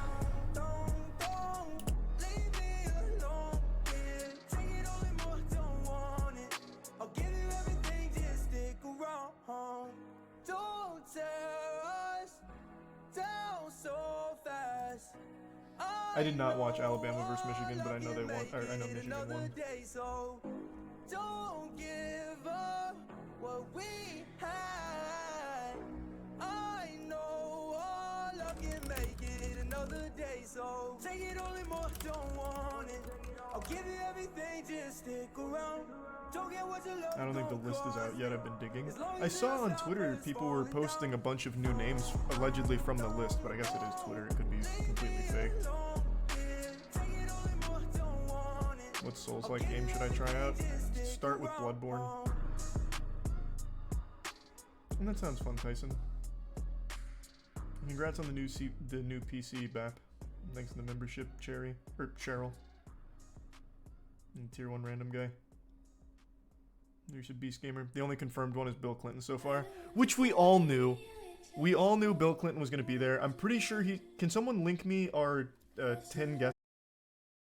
I did not watch Alabama versus Michigan, but I know they won. Or I know Michigan won. Don't give up what we had. I know all love can make it another day, so take it all and more, don't want it. I'll give you everything, just stick around. I don't think the list is out yet. I've been digging. I saw on Twitter people were posting a bunch of new names allegedly from the list, but I guess it is Twitter. It could be completely fake. What Souls-like game should I try out? Start with Bloodborne. And that sounds fun, Tyson. Congrats on the new PC, Bap. Thanks to the membership, Cherry or Cheryl. And tier 1 random guy. There's a Beast Gamer. The only confirmed one is Bill Clinton so far, which we all knew. We all knew Bill Clinton was going to be there. I'm pretty sure he... Can someone link me our 10 guesses?